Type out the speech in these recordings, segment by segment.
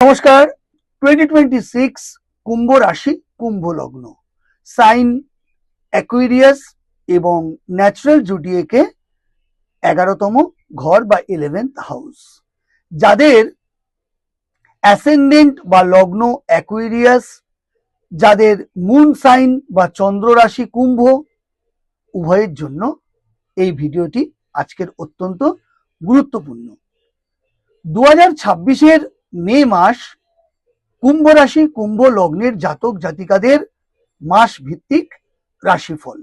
নমস্কার। 2026 কুম্ভ রাশি, কুম্ভ লগ্ন, সাইন অ্যাকুয়ারিয়াস এবং ন্যাচারাল জুডিয়েকে 11তম ঘর বা 11th হাউস। যাদের অ্যাসেন্ডেন্ট বা লগ্ন অ্যাকুয়ারিয়াস, যাদের মুন সাইন বা চন্দ্র রাশি কুম্ভ, উভয়ের জন্য এই ভিডিওটি আজকের অত্যন্ত গুরুত্বপূর্ণ। 2026-এর মে মাস কুম্ভ রাশি, কুম্ভ লগ্নের জাতক জাতিকাদের মাস ভিত্তিক রাশিফল,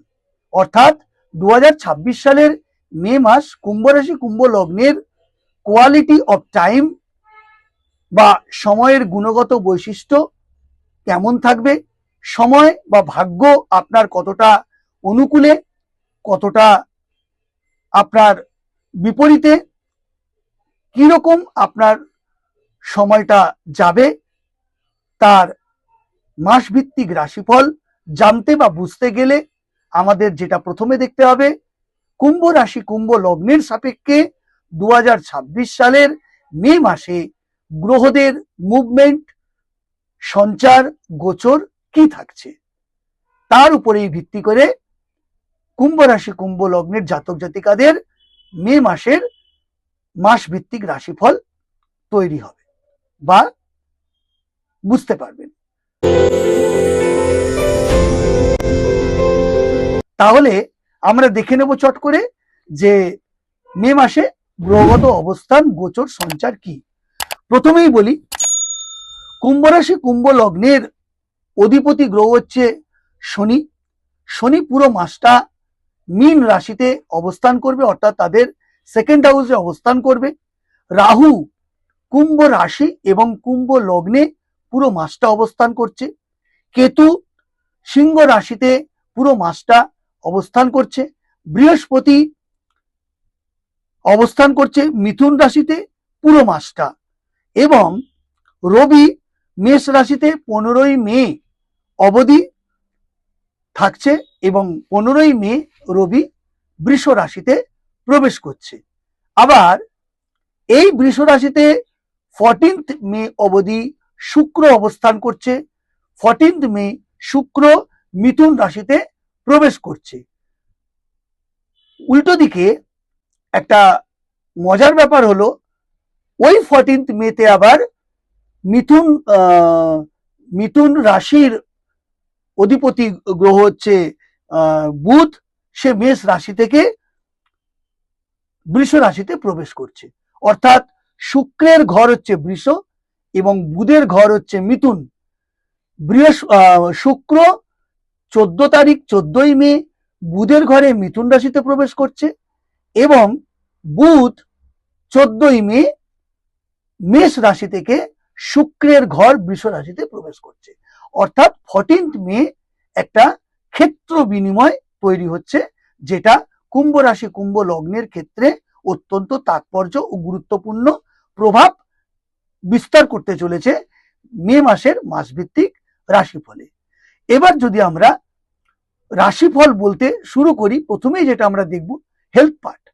অর্থাৎ 2026 সালের মে মাস কুম্ভ রাশি, কুম্ভ লগ্নের কোয়ালিটি অফ টাইম বা সময়ের গুণগত বৈশিষ্ট্য কেমন থাকবে, সময় বা ভাগ্য আপনার কতটা অনুকূলে, কতটা আপনার বিপরীতে, কিরকম আপনার সময়টা যাবে, তার মাসভিত্তিক রাশিফল জানতে বা বুঝতে গেলে আমাদের যেটা প্রথমে দেখতে হবে, কুম্ভ রাশি কুম্ভ লগ্নের সাপেক্ষে 2026 সালের মে মাসে গ্রহদের মুভমেন্ট, সঞ্চার, গোচর কি থাকছে, তার উপরেই ভিত্তি করে কুম্ভ রাশি কুম্ভ লগ্নের জাতক জাতিকাদের মে মাসের মাসভিত্তিক রাশিফল তৈরি হবে বা বুঝতে পারবেন। তাহলে আমরা দেখে নেব চট করে যে মে মাসে গ্রহগত অবস্থান, গোচর, সঞ্চার কি। প্রথমেই বলি, কুম্ভ রাশি কুম্ভ লগ্নের অধিপতি গ্রহ হচ্ছে শনি। শনি পুরো মাসটা মীন রাশিতে অবস্থান করবে, অর্থাৎ তাদের সেকেন্ড হাউসে অবস্থান করবে। রাহু কুম্ভ রাশি এবং কুম্ভ লগ্নে পুরো মাসটা অবস্থান করছে। কেতু সিংহ রাশিতে পুরো মাসটা অবস্থান করছে। বৃহস্পতি অবস্থান করছে মিথুন রাশিতে পুরো মাসটা, এবং রবি মেষ রাশিতে 15ই মে অবধি থাকছে এবং 15ই মে রবি বৃষ রাশিতে প্রবেশ করছে। আবার এই বৃষ রাশিতে 14th মে অবধি শুক্র অবস্থান করছে। 14th মে শুক্র মিথুন রাশিতে প্রবেশ করছে। উল্টো দিকে একটা মজার ব্যাপার হলো, ওই 14th মেতে আবার মিথুন রাশির অধিপতি গ্রহ হচ্ছে বুধ, সে মেষ রাশি থেকে বৃষ রাশিতে প্রবেশ করছে। অর্থাৎ শুক্রের ঘর হচ্ছে বৃষ এবং বুধের ঘর হচ্ছে মিথুন। শুক্র 14 তারিখ 14ই মে বুধের ঘরে মিথুন রাশিতে প্রবেশ করছে এবং বুধ 14ই মে মেষ রাশি থেকে শুক্রের ঘর বৃষ রাশিতে প্রবেশ করছে। অর্থাৎ 14th মে একটা ক্ষেত্র বিনিময় তৈরি হচ্ছে, যেটা কুম্ভ রাশি কুম্ভ লগ্নের ক্ষেত্রে অত্যন্ত তাৎপর্য ও গুরুত্বপূর্ণ প্রভাব বিস্তার করতে চলেছে মে মাসের মাসভিত্তিক রাশিফলে। এবার যদি আমরা রাশিফল বলতে শুরু করি, প্রথমেই যেটা আমরা দেখব হেলথ পার্ট।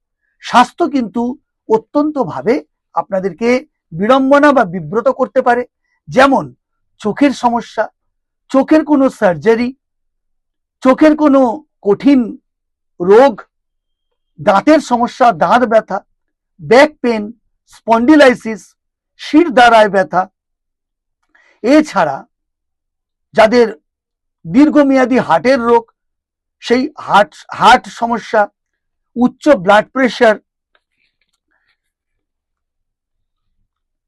স্বাস্থ্য কিন্তু অত্যন্ত ভাবে আপনাদেরকে বিড়ম্বনা বা বিব্রত করতে পারে। যেমন চোখের সমস্যা, চোখের কোনো সার্জারি, চোখের কোনো কঠিন রোগ, দাঁতের সমস্যা, দাঁত ব্যথা, ব্যাক পেন, স্পন্ডিলাইসিস, শির দ্বারায় ব্যথা। এছাড়া যাদের দীর্ঘমেয়াদী হার্টের রোগ, সেই হার্ট সমস্যা, উচ্চ ব্লাড প্রেশার,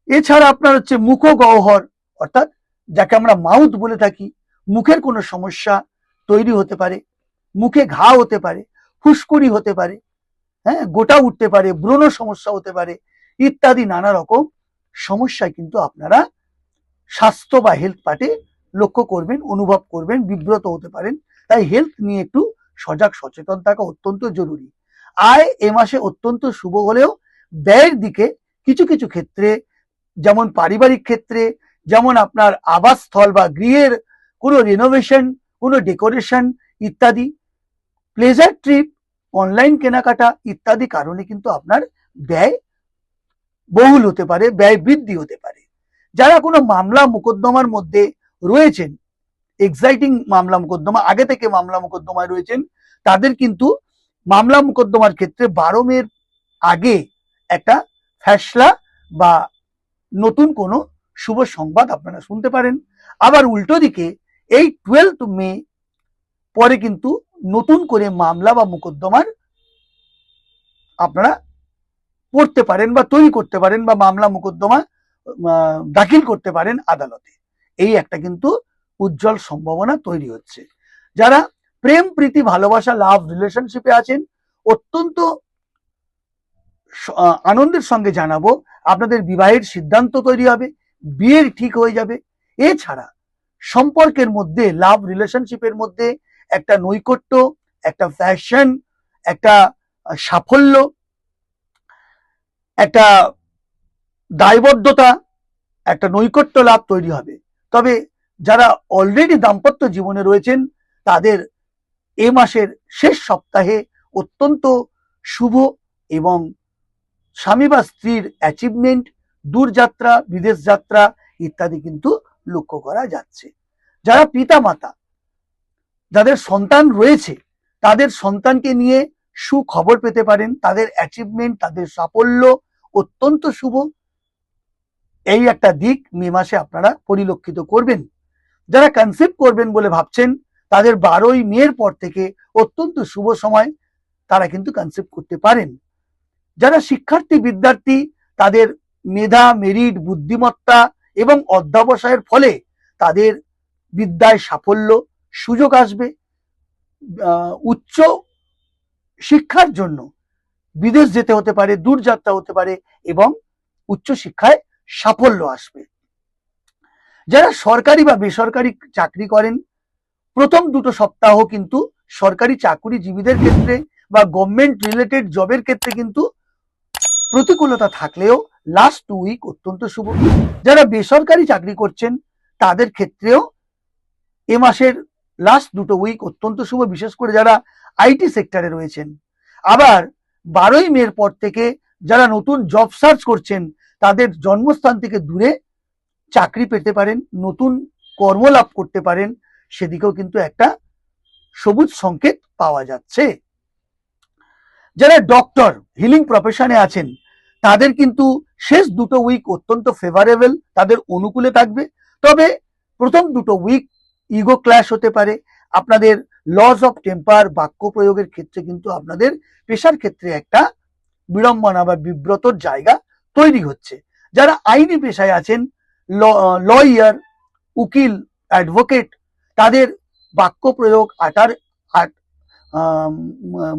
এছাড়া আপনার হচ্ছে মুখগহ্বর, অর্থাৎ যাকে আমরা মাউথ বলে থাকি, মুখের কোনো সমস্যা তৈরি হতে পারে, মুখে ঘা হতে পারে, ফুসকুড়ি হতে পারে, হ্যাঁ, গোটা উঠতে পারে, ব্রণ সমস্যা হতে পারে, ইত্যাদি নানা রকম সমস্যায় কিন্তু আপনারা স্বাস্থ্য বা হেলথ পার্টে লক্ষ্য করবেন, অনুভব করবেন, বিব্রত হতে পারেন। তাই হেলথ নিয়ে একটু সজাগ সচেতন থাকা অত্যন্ত জরুরি। আয় এ মাসে অত্যন্ত শুভ হলেও ব্যয়ের দিকে কিছু কিছু ক্ষেত্রে, যেমন পারিবারিক ক্ষেত্রে, যেমন আপনার আবাসস্থল বা গৃহের কোনো রিনোভেশন, কোনো ডেকোরেশন ইত্যাদি, প্লেজার ট্রিপ, অনলাইন কেনাকাটা ইত্যাদি কারণে কিন্তু আপনার ব্যয় বহুল হতে পারে, ব্যয় বৃদ্ধি হতে পারে। যারা কোনো মামলা মোকদ্দমার মধ্যে রয়েছেন, এক্সাইটিং মামলা মোকদ্দমা, আগে থেকে মামলা মোকদ্দমায় রয়েছেন, তাদের কিন্তু মামলা মোকদ্দমার ক্ষেত্রে 12 মের আগে একটা ফ্যাসলা বা নতুন কোনো শুভ সংবাদ আপনারা শুনতে পারেন। আবার উল্টো দিকে এই 12 মে পরে কিন্তু নতুন করে মামলা বা মোকদ্দমার আপনারা পড়তে পারেন বা তৈরি করতে পারেন বা মামলা মোকদ্দমা দাখিল করতে পারেন আদালতে। এই একটা কিন্তু উজ্জ্বল সম্ভাবনা তৈরি হচ্ছে। যারা প্রেম প্রীতি ভালোবাসা লাভ রিলেশনশিপে আছেন, অত্যন্ত আনন্দের সঙ্গে জানাবো আপনাদের বিবাহের সিদ্ধান্ত তৈরি হবে, বিয়ের ঠিক হয়ে যাবে। এছাড়া সম্পর্কের মধ্যে লাভ রিলেশনশিপের মধ্যে একটা নৈকট্য, একটা ফ্যাশন, একটা সাফল্য, একটা দায়বদ্ধতা, একটা নৈকট্য লাভ তৈরি হবে। তবে যারা অলরেডি দাম্পত্য জীবনে রয়েছেন তাদের এ মাসের শেষ সপ্তাহে অত্যন্ত শুভ এবং স্বামী বা স্ত্রীর অ্যাচিভমেন্ট, দূরযাত্রা, বিদেশ যাত্রা ইত্যাদি কিন্তু লক্ষ্য করা যাচ্ছে। যারা পিতা মাতা, যাদের সন্তান রয়েছে, তাদের সন্তানকে নিয়ে সুখবর পেতে পারেন। তাদের অ্যাচিভমেন্ট, তাদের সাফল্য অত্যন্ত শুভ। এই একটা দিক মে মাসে আপনারা পরিলক্ষিত করবেন। যারা কনসেপ্ট করবেন বলে ভাবছেন, তাদের 12 মের পর থেকে অত্যন্ত শুভ সময়, তারা কিন্তু কনসেপ্ট করতে পারেন। যারা শিক্ষার্থী বিদ্যার্থী, তাদের মেধা, মেরিট, বুদ্ধিমত্তা এবং অধ্যবসায়ের ফলে তাদের বিদ্যায় সাফল্য, সুযোগ আসবে। উচ্চ শিক্ষার জন্য বিদেশ যেতে হতে পারে, দূরযাত্রা হতে পারে এবং উচ্চ শিক্ষায় সাফল্য আসবে। যারা সরকারি বা বেসরকারি চাকরি করেন, প্রথম 2 সপ্তাহ কিন্তু সরকারি চাকরিজীবীদের ক্ষেত্রে বা গভর্নমেন্ট রিলেটেড জবের ক্ষেত্রে কিন্তু প্রতিকূলতা থাকলেও লাস্ট 2 উইক অত্যন্ত শুভ। যারা বেসরকারি চাকরি করছেন তাদের ক্ষেত্রেও এ মাসের লাস্ট 2 উইক অত্যন্ত শুভ, বিশেষ করে যারা আইটি সেক্টরে রয়েছেন। আবার 12 মের পর থেকে যারা নতুন জব সার্চ করছেন, তাদের জন্মস্থান থেকে দূরে চাকরি পেতে পারেন, নতুন কর্ম লাভ করতে পারেন, সেদিকেও কিন্তু একটা সবুজ সংকেত পাওয়া যাচ্ছে। যারা ডক্টর, হিলিং প্রফেশনে আছেন, তাদের কিন্তু শেষ 2 উইক অত্যন্ত ফেভারেবল, তাদের অনুকূলে থাকবে। তবে প্রথম 2 উইক ইগো ক্ল্যাশ হতে পারে। আপনাদের লস অফ টেম্পার, বাক্য প্রয়োগের ক্ষেত্রে কিন্তু আপনাদের পেশার ক্ষেত্রে একটা বিড়ম্বনা বা বিব্রতর জায়গা তৈরি হচ্ছে। যারা আইনি পেশায় আছেন, লয়ার, উকিল, অ্যাডভোকেট, তাদের বাক্য প্রয়োগ,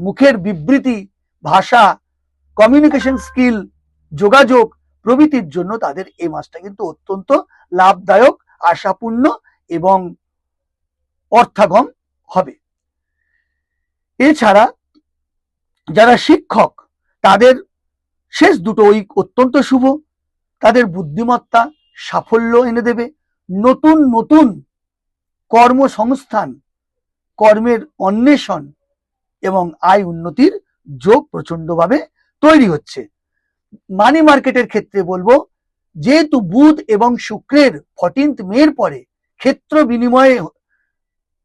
মুখের বিবৃতি, ভাষা, কমিউনিকেশন স্কিল, যোগাযোগ প্রভৃতির জন্য তাদের এই মাসটা কিন্তু অত্যন্ত লাভদায়ক, আশাপূর্ণ এবং অর্থাগম হবে। এছাড়া যারা শিক্ষক, তাদের শেষ 2 উইক অত্যন্ত শুভ। তাদের বুদ্ধিমত্তা সাফল্য এনে দেবে। নতুন নতুন কর্মসংস্থান, কর্মের অন্বেষণ এবং আয় উন্নতির যোগ প্রচন্ডভাবে তৈরি হচ্ছে। মানি মার্কেটের ক্ষেত্রে বলবো, যেহেতু বুধ এবং শুক্রের 14 মের পরে ক্ষেত্র বিনিময়ে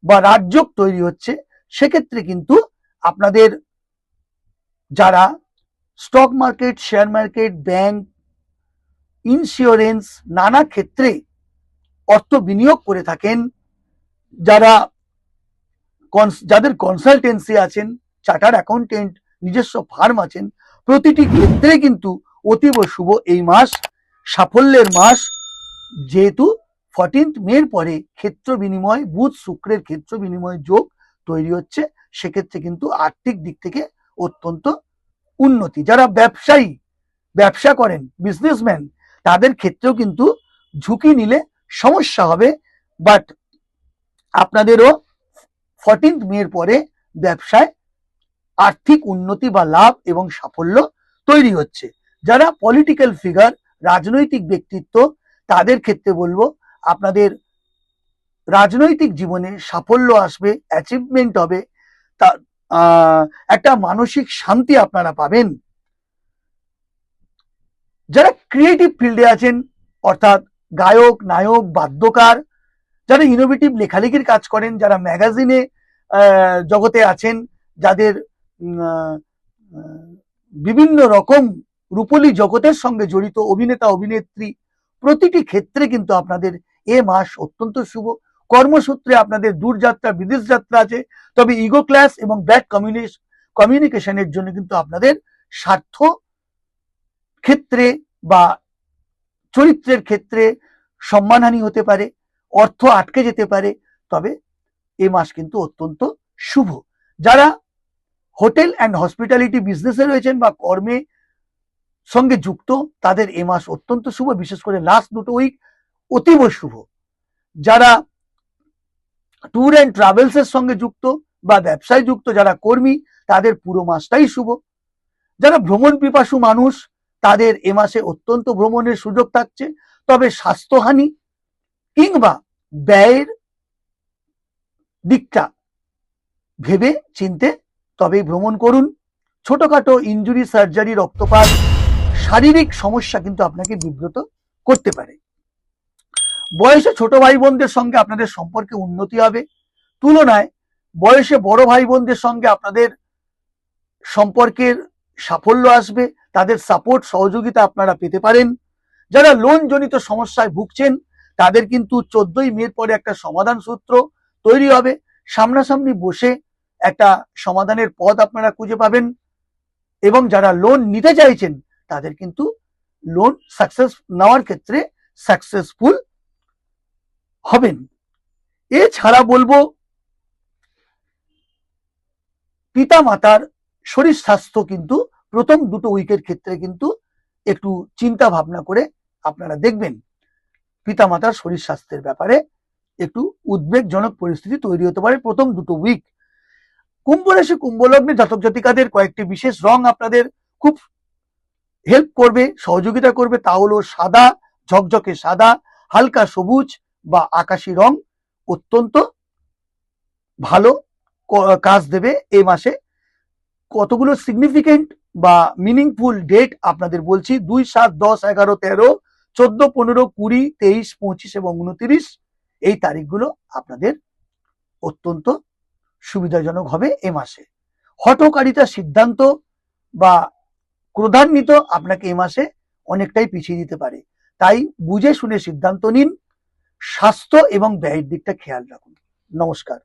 বা রাজযোগ তৈরি হচ্ছে, সেক্ষেত্রে কিন্তু আপনাদের যারা stock market, share market, bank, insurance, নানা ক্ষেত্রে অর্থ বিনিয়োগ করে থাকেন, যাদের কনসালটেন্সি আছেন, চার্টার্ড অ্যাকাউন্টেন্ট, নিজস্ব ফার্ম আছেন, প্রতিটি ক্ষেত্রে কিন্তু অতীব শুভ এই মাস, সাফল্যের মাস। যেহেতু 14 মের পরে ক্ষেত্র বিনিময়, বুধ শুক্রের ক্ষেত্র বিনিময় যোগ তৈরি হচ্ছে, সেক্ষেত্রে কিন্তু আর্থিক দিক থেকে অত্যন্ত উন্নতি। যারা ব্যবসায়ী, ব্যবসা করেন, বিজনেসম্যান, তাদের ক্ষেত্রেও কিন্তু ঝুঁকি নিলে সমস্যা হবে, বাট আপনাদেরও 14 মের পরে ব্যবসায় আর্থিক উন্নতি বা লাভ এবং সাফল্য তৈরি হচ্ছে। যারা পলিটিক্যাল ফিগার, রাজনৈতিক ব্যক্তিত্ব, তাদের ক্ষেত্রে বলবো আপনাদের রাজনৈতিক জীবনে সাফল্য আসবে, অ্যাচিভমেন্ট হবে, তা একটা মানসিক শান্তি আপনারা পাবেন। যারা ক্রিয়েটিভ ফিল্ডে আছেন, অর্থাৎ গায়ক, নায়ক, বাদ্যকার, যারা ইনোভেটিভ লেখালেখির কাজ করেন, যারা ম্যাগাজিনে জগতে আছেন, যাদের বিভিন্ন রকম রূপলী জগতের সঙ্গে জড়িত অভিনেতা অভিনেত্রী, প্রতিটি ক্ষেত্রে কিন্তু আপনাদের এ মাস অত্যন্ত শুভ। কর্মসূত্রে আপনাদের দূরযাত্রা, বিদেশ যাত্রা আছে, তবে ইগো ক্লাস এবং ব্যাড কমিউনিকেশনের জন্য কিন্তু আপনাদের স্বার্থ ক্ষেত্রে বা চরিত্রের ক্ষেত্রে সম্মানহানি হতে পারে, অর্থ আটকে যেতে পারে। তবে এই মাস কিন্তু অত্যন্ত শুভ। যারা হোটেল অ্যান্ড হসপিটালিটি বিজনেসে রয়েছেন বা কর্মে সঙ্গে যুক্ত, তাদের এ মাস অত্যন্ত শুভ, বিশেষ করে লাস্ট দুটো উইক অতীব শুভ। যারা ট্যুর অ্যান্ড ট্রাভেলস এর সঙ্গে যুক্ত বা ব্যবসায় যুক্ত, যারা কর্মী, তাদের পুরো মাসটাই শুভ। যারা ভ্রমণ পিপাসু মানুষ, তাদের এ মাসে অত্যন্ত ভ্রমণের সুযোগ থাকছে, তবে স্বাস্থ্যহানি কিংবা ব্যয়ের দিকটা ভেবে চিনতে তবেই ভ্রমণ করুন। ছোটখাটো ইনজুরি, সার্জারি, রক্তপাত, শারীরিক সমস্যা কিন্তু আপনাকে বিব্রত করতে পারে। বয়সে ছোট ভাই বোনদের সঙ্গে আপনাদের সম্পর্কে উন্নতি হবে, তুলনায় বয়সে বড় ভাই বোনদের সঙ্গে আপনাদের সম্পর্কের সাফল্য আসবে, তাদের সাপোর্ট সহযোগিতা আপনারা পেতে পারেন। যারা লোন জনিত সমস্যায় ভুগছেন, তাদের কিন্তু 14ই মের পরে একটা সমাধান সূত্র তৈরি হবে, সামনাসামনি বসে একটা সমাধানের পথ আপনারা খুঁজে পাবেন। এবং যারা লোন নিতে চাইছেন, তাদের কিন্তু লোন সাকসেস নেওয়ার ক্ষেত্রে সাকসেসফুল হবেন। এছাড়া বলবো, পিতা মাতার শরীর স্বাস্থ্য কিন্তু প্রথম দুটো উইকের ক্ষেত্রে কিন্তু একটু চিন্তা ভাবনা করে আপনারা দেখবেন। পিতা মাতার শরীর স্বাস্থ্যের ব্যাপারে একটু উদ্বেগজনক পরিস্থিতি তৈরি হতে পারে প্রথম দুটো উইক। কুম্ভ রাশি, কুম্ভ লগ্নে জাতক জাতিকাদের কয়েকটি বিশেষ রং আপনাদের খুব হেল্প করবে, সহযোগিতা করবে। তা হলো সাদা, ঝকঝকে সাদা, হালকা সবুজ বা আকাশি রং অত্যন্ত ভালো কাজ দেবে এই মাসে। কতগুলো সিগনিফিকেন্ট বা মিনিংফুল ডেট আপনাদের বলছি: 2, 7, 10, 11, 13, 14, 15, 20, 23, 25 এবং 29। এই তারিখগুলো আপনাদের অত্যন্ত সুবিধাজনক হবে এ মাসে। হঠকারিতা, সিদ্ধান্ত বা ক্রোধান্বিত আপনাকে এ মাসে অনেকটাই পিছিয়ে দিতে পারে, তাই বুঝে শুনে সিদ্ধান্ত নিন। স্বাস্থ্য এবং ব্যয়ের দিকটা খেয়াল রাখুন। নমস্কার।